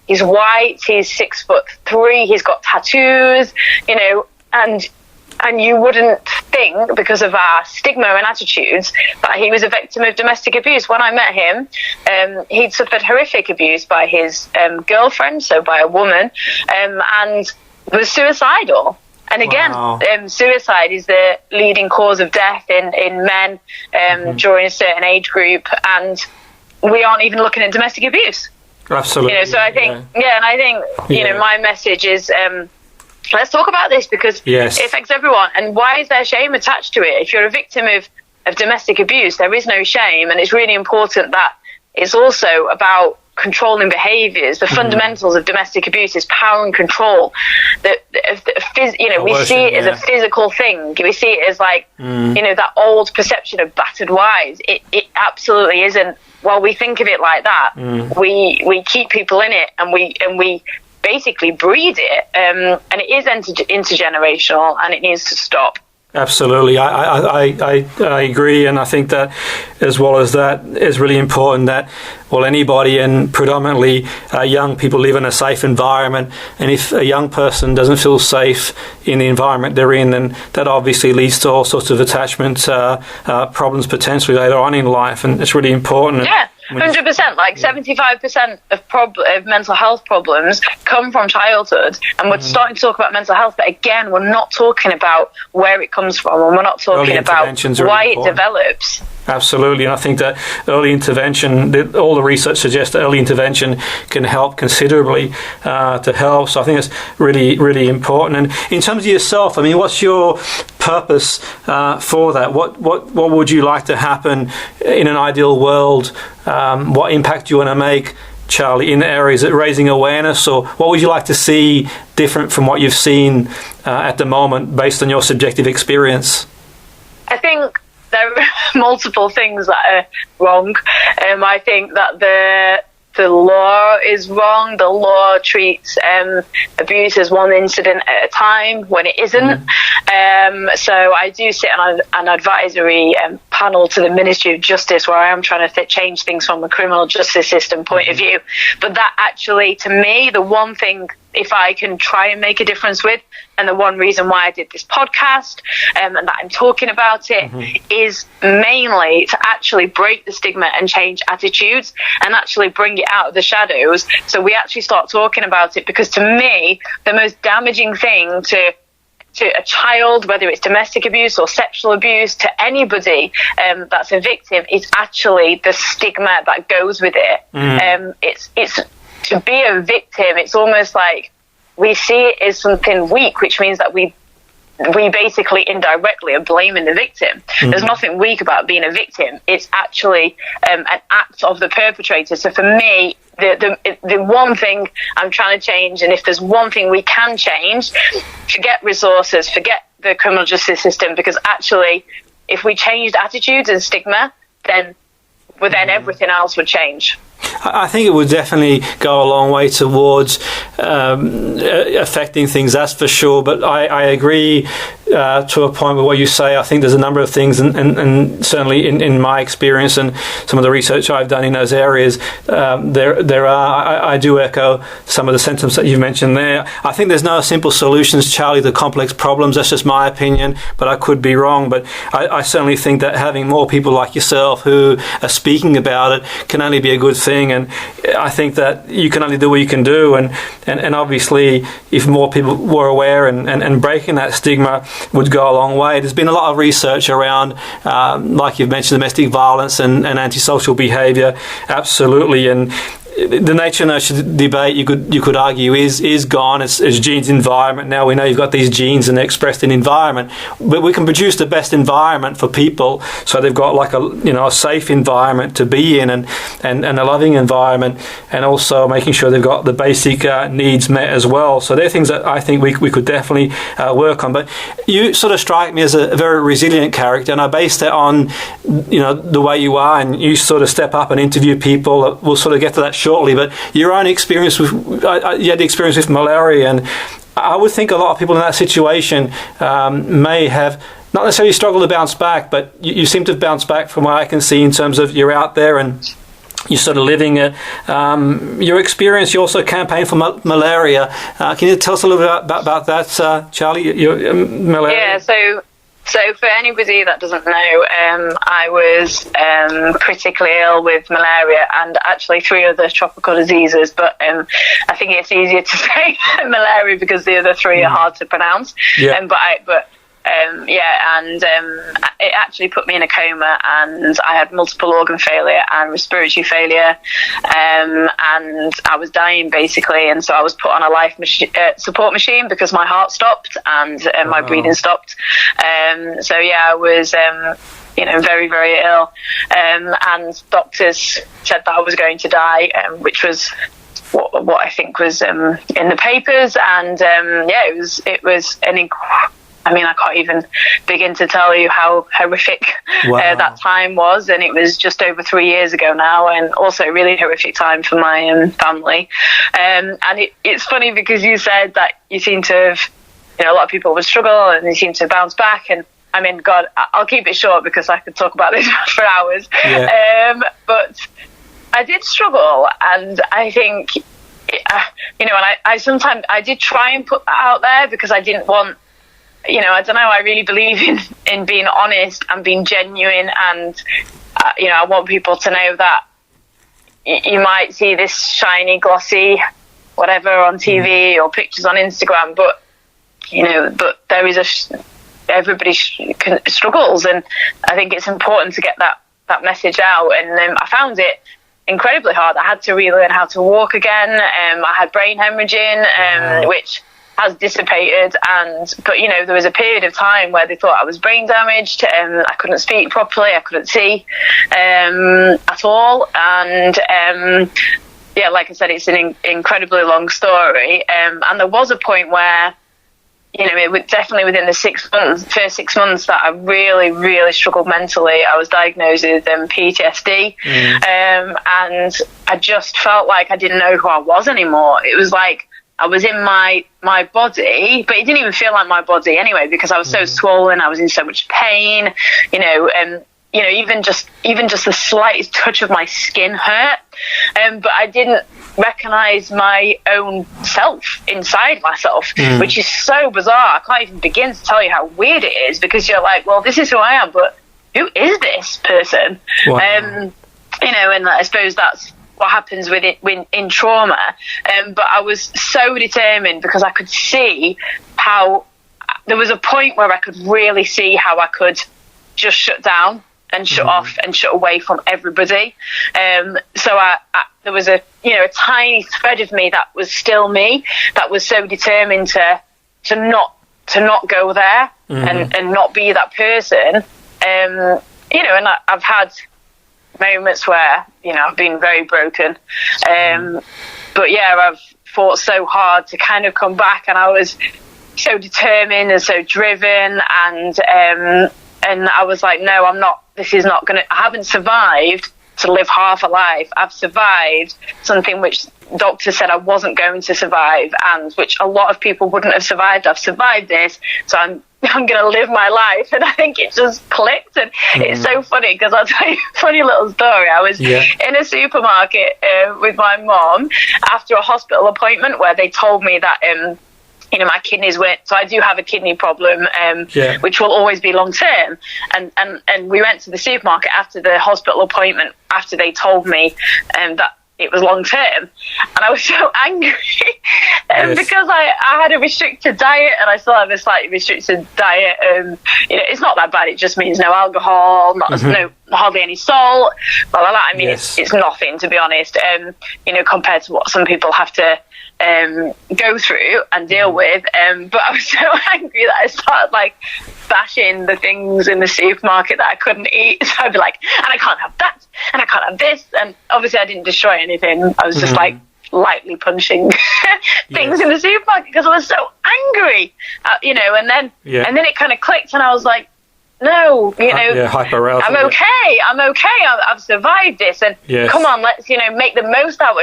He's white. He's 6'3". He's got tattoos. And you wouldn't think, because of our stigma and attitudes, that he was a victim of domestic abuse. When I met him, he'd suffered horrific abuse by his girlfriend, so by a woman, and was suicidal. And again, suicide is the leading cause of death in men during a certain age group, and we aren't even looking at domestic abuse. Absolutely. So I think, and I think, my message is, let's talk about this, because it affects everyone. And why is there shame attached to it? If you're a victim of domestic abuse, there is no shame, and it's really important that it's also about controlling behaviours. The fundamentals of domestic abuse is power and control. We see it as a physical thing. We see it as like, that old perception of battered wives. It absolutely isn't. While we think of it like that, we keep people in it, and we basically breed it, and it is intergenerational, and it needs to stop. Absolutely, I agree, and I think that as well as that, it's really important that anybody, and predominantly young people, live in a safe environment. And if a young person doesn't feel safe in the environment they're in, then that obviously leads to all sorts of attachment problems potentially later on in life, and it's really important. 100%. Like 75% of mental health problems come from childhood, and we're starting to talk about mental health, but again, we're not talking about where it comes from, and we're not talking about why it develops. Absolutely, and I think that early intervention, all the research suggests that early intervention can help considerably to help. So I think it's really, really important. And in terms of yourself, I mean, what's your purpose for that? What would you like to happen in an ideal world? What impact do you want to make, Charlie, in areas of raising awareness, or what would you like to see different from what you've seen at the moment based on your subjective experience? I think there are multiple things that are wrong. I think that the law is wrong. The law treats abuse as one incident at a time when it isn't. So I do sit on an advisory panel to the Ministry of Justice, where I am trying to change things from a criminal justice system point of view. But that actually, to me, the one thing, if I can try and make a difference with, and the one reason why I did this podcast and that I'm talking about it, is mainly to actually break the stigma and change attitudes, and actually bring it out of the shadows, so we actually start talking about it. Because to me, the most damaging thing to a child, whether it's domestic abuse or sexual abuse, to anybody that's a victim, is actually the stigma that goes with it. It's to be a victim, it's almost like we see it as something weak, which means that we basically indirectly are blaming the victim. There's nothing weak about being a victim. It's actually an act of the perpetrator. So for me, the one thing I'm trying to change, and if there's one thing we can change, forget resources, forget the criminal justice system, because actually, if we changed attitudes and stigma, then everything else would change. I think it would definitely go a long way towards affecting things, that's for sure. But I agree to a point with what you say. I think there's a number of things, and certainly in my experience and some of the research I've done in those areas, there are. I do echo some of the sentiments that you've mentioned there. I think there's no simple solutions, Charlie, to complex problems. That's just my opinion, but I could be wrong. But I certainly think that having more people like yourself who are speaking about it can only be a good thing. And I think that you can only do what you can do, and obviously if more people were aware and breaking that stigma would go a long way. There's been a lot of research around, like you've mentioned, domestic violence and antisocial behaviour, absolutely, and the nature nurture debate, you could argue, is gone. It's genes environment. Now we know you've got these genes and they're expressed in environment, but we can produce the best environment for people, so they've got like a safe environment to be in, and a loving environment, and also making sure they've got the basic needs met as well. So they're things that I think we could definitely work on. But you sort of strike me as a very resilient character, and I base that on the way you are, and you sort of step up and interview people. We'll sort of get to that shortly, but your own experience with you had the experience with malaria, and I would think a lot of people in that situation may have not necessarily struggled to bounce back, but you seem to have bounced back from what I can see in terms of you're out there and you're sort of living it. Your experience, you also campaigned for malaria. Can you tell us a little bit about that, Charlie? Your malaria? Yeah, so So for anybody that doesn't know, I was critically ill with malaria and actually 3 other tropical diseases, but I think it's easier to say malaria because the other 3 are hard to pronounce. Yeah. It actually put me in a coma, and I had multiple organ failure and respiratory failure, and I was dying basically, and so I was put on a life support machine because my heart stopped and my breathing stopped. I was very, very ill, and doctors said that I was going to die, which was what I think was in the papers, and it was I can't even begin to tell you how horrific that time was, and it was just over 3 years ago now, and also a really horrific time for my family. And it's funny because you said that you seem to have, a lot of people would struggle and they seem to bounce back, and I mean, God, I'll keep it short because I could talk about this for hours. Yeah. But I did struggle, and I think, and I sometimes I did try and put that out there because I didn't want, I don't know, I really believe in being honest and being genuine, and I want people to know that you might see this shiny, glossy, whatever on TV or pictures on Instagram, but there is everybody struggles, and I think it's important to get that message out. And I found it incredibly hard. I had to relearn how to walk again. I had brain hemorrhaging, which has dissipated, but there was a period of time where they thought I was brain damaged. I couldn't speak properly, I couldn't see at all, and like I said, it's an incredibly long story, and there was a point where it was definitely within the first 6 months that I really, really struggled mentally. I was diagnosed with PTSD, and I just felt like I didn't know who I was anymore. It was like I was in my body, but it didn't even feel like my body anyway, because I was so swollen. I was in so much pain, and even just the slightest touch of my skin hurt. But I didn't recognize my own self inside myself, which is so bizarre. I can't even begin to tell you how weird it is, because you're like, well, this is who I am, but who is this person? Wow. And I suppose that's what happens with it in trauma. But I was so determined because I could see how there was a point where I could really see how I could just shut down and shut off and shut away from everybody. So there was a tiny thread of me that was still me, that was so determined to not go there and not be that person. And I've had moments where I've been very broken, but I've fought so hard to kind of come back, and I was so determined and so driven, and I was like, no, I'm not. This is not gonna. I haven't survived to live half a life. I've survived something which doctors said I wasn't going to survive, and which a lot of people wouldn't have survived. I've survived this, so I'm going to live my life. And I think it just clicked, and it's so funny because I'll tell you a funny little story. I was in a supermarket with my mom after a hospital appointment where they told me that my kidneys weren't, so I do have a kidney problem, which will always be long term. And we went to the supermarket after the hospital appointment, after they told me that it was long term, and I was so angry because I had a restricted diet, and I still have a slightly restricted diet. It's not that bad. It just means no alcohol, hardly any salt, blah blah blah. I mean, it's nothing, to be honest. Compared to what some people have to go through and deal with. But I was so angry that I started bashing the things in the supermarket that I couldn't eat. So I'd be like, and I can't have that, and I can't have this. And obviously I didn't destroy anything. I was just lightly punching things in the supermarket because I was so angry, and then it kind of clicked, and I was like, no, I'm okay. I've survived this, and come on, let's make the most out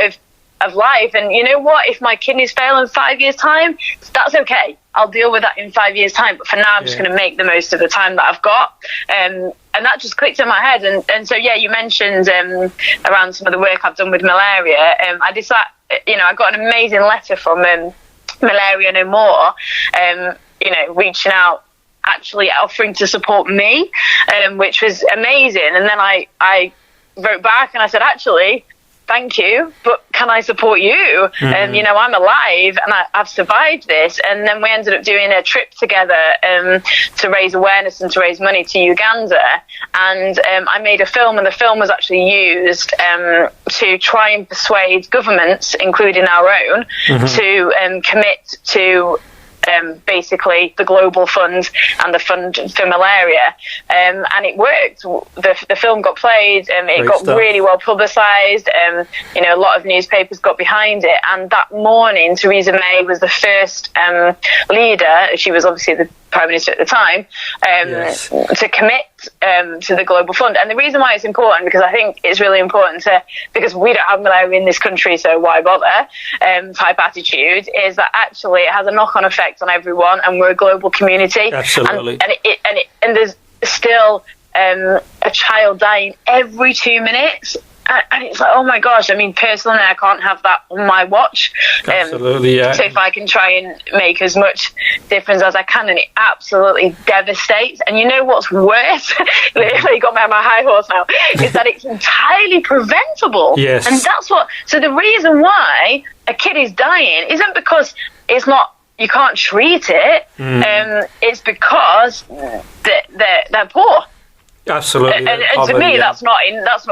of life. And you know what, if my kidneys fail in 5 years time, that's okay. I'll deal with that in 5 years time, but for now I'm just going to make the most of the time that I've got. And that just clicked in my head. And so you mentioned around some of the work I've done with malaria. I decided, I got an amazing letter from Malaria No More, reaching out actually offering to support me, which was amazing. And then I wrote back and I said, actually, thank you, but can I support you? You know, I'm alive and I've survived this. And then we ended up doing a trip together to raise awareness and to raise money to Uganda. And I made a film, and the film was actually used to try and persuade governments, including our own, to commit to basically the global fund and the fund for malaria, and it worked. The film got played, it got really well publicised, you know, a lot of newspapers got behind it, and that morning Theresa May was the first leader, she was obviously the Prime Minister at the time, to commit to the global fund. And the reason why it's important, because I think it's really important because we don't have malaria in this country, so why bother, type attitude, is that actually it has a knock-on effect on everyone, and we're a global community. Absolutely. And there's still a child dying every 2 minutes. And it's like, oh my gosh, I mean, personally, I can't have that on my watch. Absolutely, yeah. So if I can try and make as much difference as I can, and it absolutely devastates. And you know what's worse? You got me on my high horse now. Is that it's entirely preventable. Yes. And that's what. So the reason why a kid is dying isn't because it's not. You can't treat it. It's because they're poor. Absolutely. And to me, that's not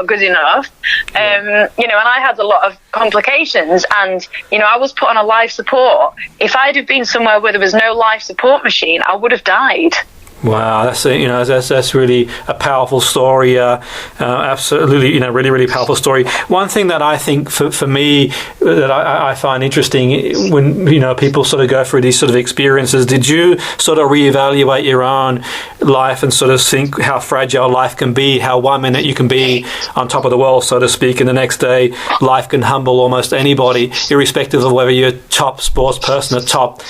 good enough. You know, and I had a lot of complications, and you know, I was put on a life support. If I'd have been somewhere where there was no life support machine, I would have died. Wow, that's really a powerful story. Absolutely, you know, really powerful story. One thing that I think for me that I find interesting when, you know, people sort of go through these sort of experiences, did you sort of reevaluate your own life and sort of think how fragile life can be, how 1 minute you can be on top of the world, so to speak, and the next day life can humble almost anybody, irrespective of whether you're a top sports person, a top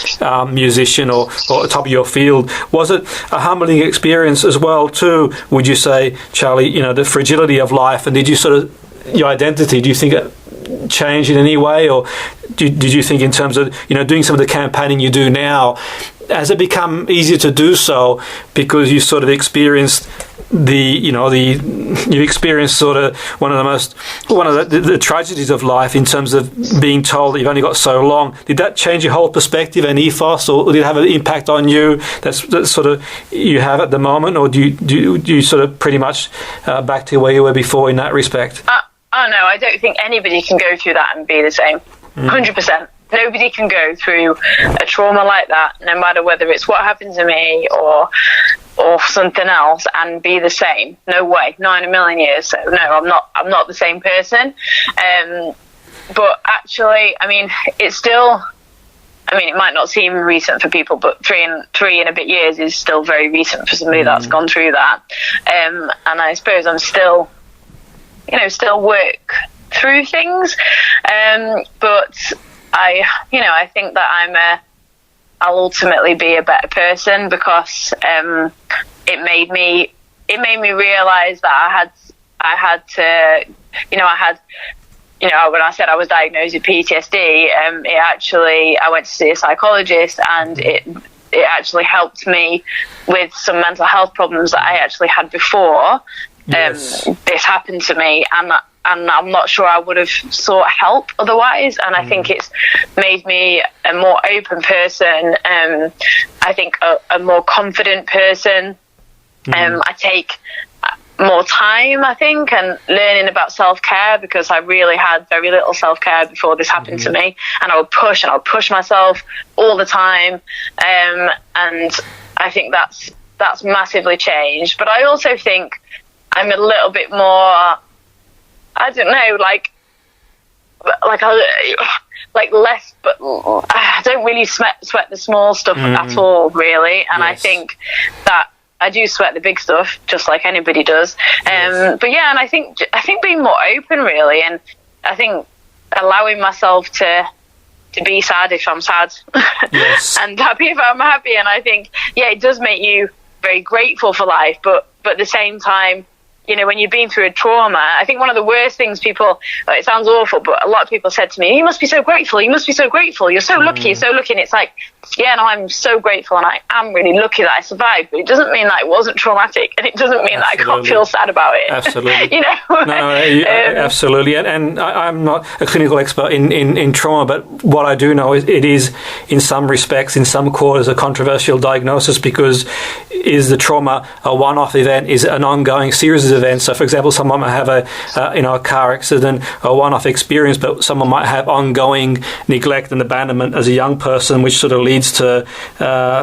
musician, or top of your field? Was it a humbling experience as well too, would you say, Charlie, you know, the fragility of life? And did you sort of, your identity, do you think it changed in any way, or did you think in terms of, you know, doing some of the campaigning you do now, has it become easier to do so because you sort of experienced you experienced sort of one of the tragedies of life in terms of being told that you've only got so long? Did that change your whole perspective and ethos, or did it have an impact on you that's sort of you have at the moment, or do you sort of pretty much back to where you were before in that respect? Oh no, I don't think anybody can go through that and be the same. 100%. Nobody can go through a trauma like that, no matter whether it's what happened to me or something else, and be the same. No way, not in a million years. So no, I'm not the same person. But actually, I mean, it's still. I mean, it might not seem recent for people, but three and a bit years is still very recent for somebody that's gone through that. And I suppose I'm still, you know, still work through things. But I think that I'll ultimately be a better person, because it made me realize that I had to, when I said I was diagnosed with PTSD, I went to see a psychologist, and it actually helped me with some mental health problems that I actually had before this happened to me, and I'm not sure I would have sought help otherwise. And I think it's made me a more open person, I think a more confident person. I take more time, I think, and learning about self-care, because I really had very little self-care before this happened to me, and I would push myself all the time, and I think that's massively changed. But I also think I'm a little bit more, I don't know, like less, but I don't really sweat the small stuff at all, really. And I think that I do sweat the big stuff, just like anybody does. But yeah, and I think being more open, really, and I think allowing myself to be sad if I'm sad, and happy if I'm happy. And I think, it does make you very grateful for life, but at the same time, you know, when you've been through a trauma, I think one of the worst things it sounds awful, but a lot of people said to me, you must be so grateful, you're so lucky, you're so lucky. And it's like, yeah, no, I'm so grateful, and I am really lucky that I survived, but it doesn't mean that it wasn't traumatic, and it doesn't mean that I can't feel sad about it. Absolutely. You know? No, absolutely. And I'm not a clinical expert in trauma, but what I do know is it is, in some respects, in some quarters, a controversial diagnosis, because is the trauma a one-off event? Is it an ongoing series of events? So, for example, someone might have a car accident, a one-off experience, but someone might have ongoing neglect and abandonment as a young person, which sort of leads to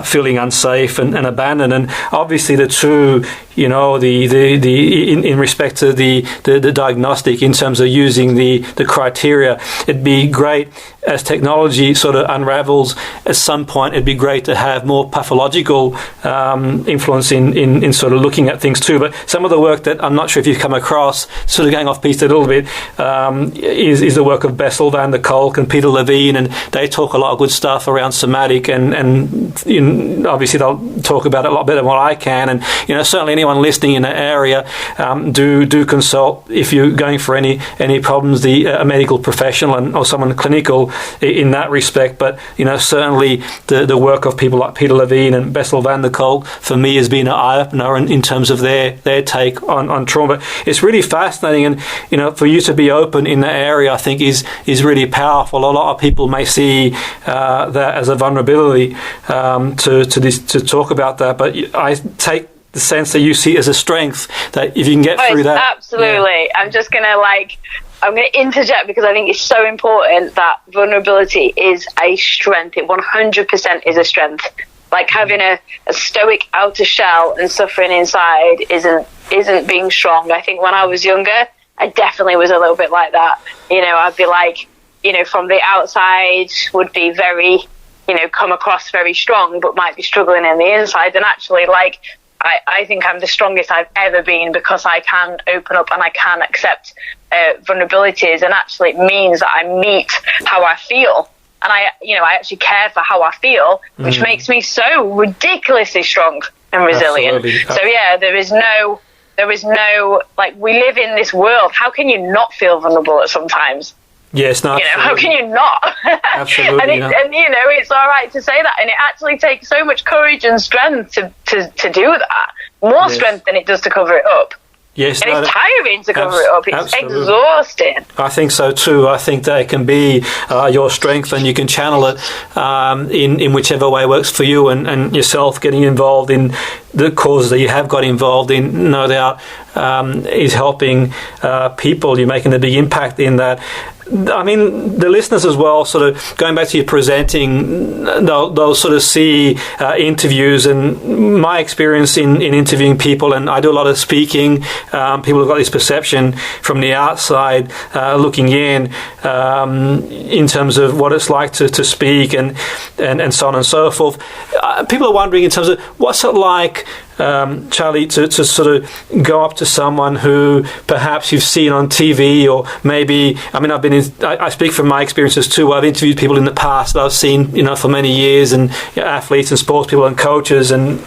feeling unsafe and abandoned. And obviously, the two, you know, in respect to the diagnostic, in terms of using the criteria, it'd be great as technology sort of unravels. At some point, it'd be great to have more pathological influence in sort of looking at things too. But some of the work that I'm not sure if you've come across, sort of going off piece a little bit, is the work of Bessel van der Kolk and Peter Levine, and they talk a lot of good stuff around somatic, and obviously they'll talk about it a lot better than what I can. And you know, certainly anyone listening in the area, do consult if you're going for any problems, a medical professional or someone clinical in that respect. But you know, certainly the work of people like Peter Levine and Bessel van der Kolk, for me, has been an eye-opener in terms of their take on trauma. But it's really fascinating, and you know, for you to be open in that area, I think is really powerful. A lot of people may see that as a vulnerability to talk about that, but I take the sense that you see it as a strength, that if you can get through that. Absolutely. Yeah. I'm going to interject, because I think it's so important that vulnerability is a strength. It 100% is a strength. Like having a stoic outer shell and suffering inside isn't being strong. I think when I was younger, I definitely was a little bit like that. You know, I'd be like, you know, from the outside would be very, you know, come across very strong, but might be struggling in the inside. And actually, like, I think I'm the strongest I've ever been, because I can open up and I can accept vulnerabilities, and actually it means that I meet how I feel, and I actually care for how I feel, which makes me so ridiculously strong and resilient. Absolutely. So yeah, there is no, like, we live in this world. How can you not feel vulnerable at sometimes? Yes, no, you know, how can you not? Absolutely. and you know, it's all right to say that, and it actually takes so much courage and strength to do that. More strength than it does to cover it up. Yes, and it's tiring to cover it up. It's exhausting. I think so too. I think that it can be your strength, and you can channel it in whichever way works for you, and yourself getting involved in the causes that you have got involved in, no doubt, is helping people. You're making a big impact in that. I mean, the listeners as well, sort of going back to your presenting, they'll sort of see interviews, and my experience in interviewing people, and I do a lot of speaking. People have got this perception from the outside looking in terms of what it's like to speak and so on and so forth. People are wondering in terms of what's it like, Charlie, to sort of go up to someone who perhaps you've seen on TV, or maybe, I mean, I speak from my experiences too. I've interviewed people in the past that I've seen, you know, for many years, and athletes and sports people and coaches and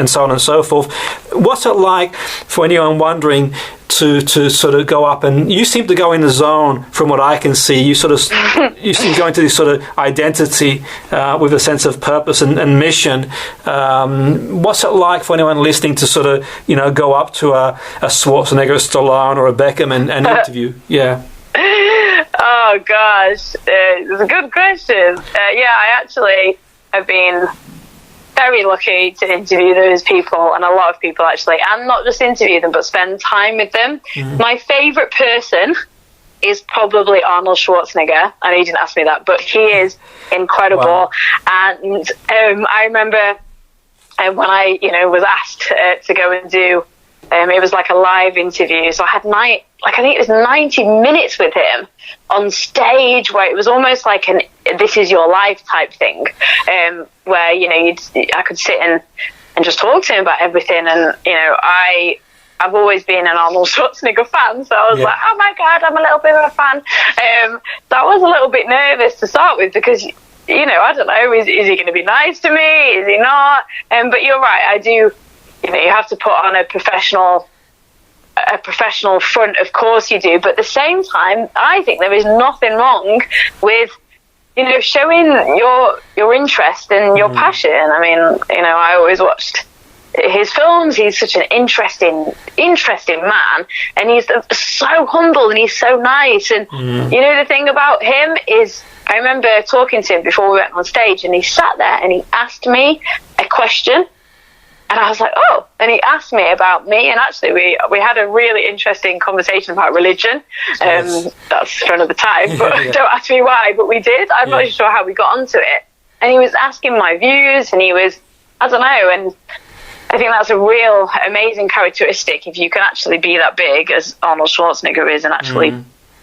so on and so forth. What's it like for anyone wondering to sort of go up, and you seem to go in the zone from what I can see. You sort of you seem to go into this sort of identity with a sense of purpose and mission. What's it like for anyone listening to sort of, you know, go up to a Schwarzenegger, a Stallone, or a Beckham and interview? Yeah. Oh gosh, it's a good question. I actually have been very lucky to interview those people, and a lot of people actually, and not just interview them, but spend time with them. My favourite person is probably Arnold Schwarzenegger. I know you didn't ask me that, but he is incredible. Wow. And I remember when I, was asked to go and do, it was like a live interview. So I had I think it was 90 minutes with him on stage, where it was almost like an "this is your life" type thing, where I could sit and just talk to him about everything. And I've always been an Arnold Schwarzenegger fan, so I was like, oh my god, I'm a little bit of a fan. So I was a little bit nervous to start with, because I don't know, is he going to be nice to me? Is he not? But you're right, I do. You have to put on a professional front, of course you do, but at the same time, I think there is nothing wrong with showing your interest and your passion. I mean, I always watched his films. He's such an interesting man, and he's so humble and he's so nice. And the thing about him is, I remember talking to him before we went on stage, and he sat there and he asked me a question. And I was like, oh, and he asked me about me, and actually we had a really interesting conversation about religion. That's for another time, but don't ask me why, but we did. I'm not sure how we got onto it. And he was asking my views, and he was, I don't know, and I think that's a real amazing characteristic, if you can actually be that big as Arnold Schwarzenegger is and actually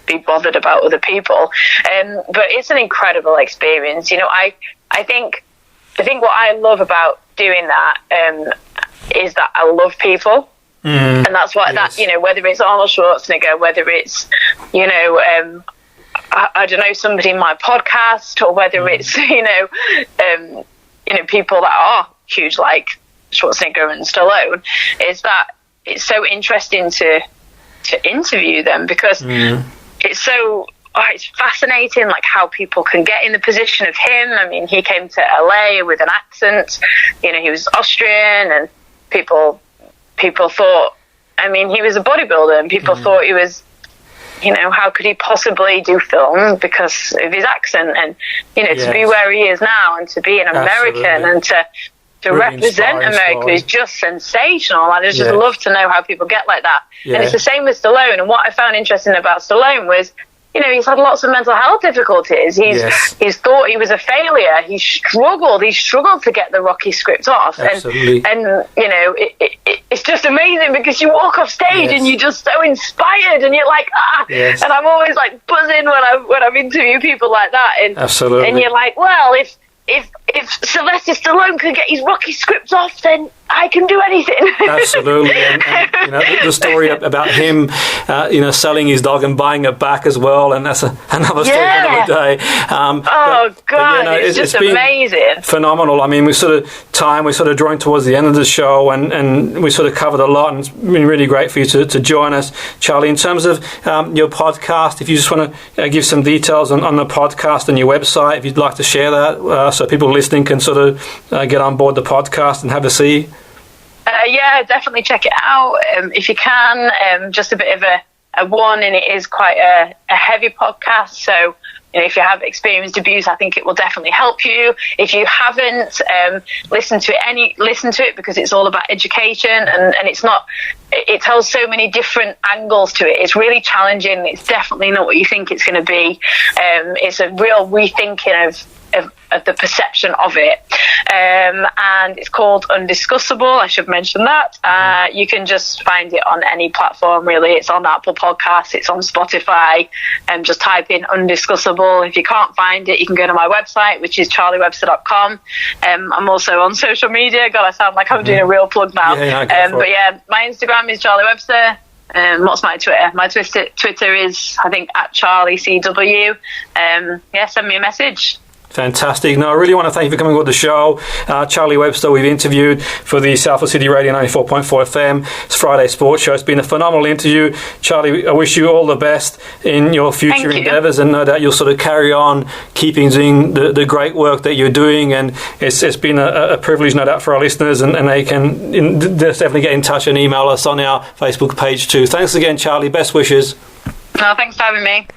be bothered about other people. But it's an incredible experience. I think what I love about doing that is that I love people, and that's what whether it's Arnold Schwarzenegger, whether it's I don't know, somebody in my podcast, or whether it's people that are huge like Schwarzenegger and Stallone, is that it's so interesting to interview them, because it's so. It's fascinating, like how people can get in the position of him. I mean, he came to LA with an accent. He was Austrian, and people thought. I mean, he was a bodybuilder, and people thought he was. How could he possibly do film because of his accent? And to be where he is now, and to be an American, and to really represent America is just sensational. I just love to know how people get like that. And it's the same with Stallone. And what I found interesting about Stallone was, he's had lots of mental health difficulties. He's thought he was a failure. He struggled to get the Rocky script off. Absolutely. And it's just amazing, because you walk off stage and you're just so inspired, and you're like, and I'm always like buzzing when I've interviewed people like that. And absolutely. And you're like, well, if Sylvester Stallone could get his Rocky script off, then I can do anything. Absolutely. And the story about him, selling his dog and buying it back as well, and that's another story for another day. It's just amazing. Phenomenal. I mean, we're sort of drawing towards the end of the show, and we sort of covered a lot, and it's been really great for you to join us, Charlie. In terms of your podcast, if you just want to give some details on the podcast and your website, if you'd like to share that, so people listening can sort of get on board the podcast and have a see. Definitely check it out if you can. Just a bit of a warning, it is quite a heavy podcast, so if you have experienced abuse, I think it will definitely help you. If you haven't, listen to it, because it's all about education, and it tells so many different angles to it. It's really challenging. It's definitely not what you think it's going to be. It's a real rethinking of the perception of it, and it's called Undiscussable. I should mention that. You can just find it on any platform, really. It's on Apple Podcasts, it's on Spotify, and just type in Undiscussable. If you can't find it, you can go to my website, which is charliewebster.com. I'm also on social media. God, I sound like I'm doing a real plug now. But my Instagram is Charlie Webster. What's my Twitter? My Twitter is, I think, @CharlieCW. Send me a message. Fantastic. No, I really want to thank you for coming on the show. Charlie Webster, we've interviewed for the Salford City Radio 94.4 FM. It's Friday Sports Show. It's been a phenomenal interview. Charlie, I wish you all the best in your future endeavours, and no doubt you'll sort of carry on doing the great work that you're doing. And it's been a privilege, no doubt, for our listeners, and they can definitely get in touch and email us on our Facebook page too. Thanks again, Charlie. Best wishes. No, thanks for having me.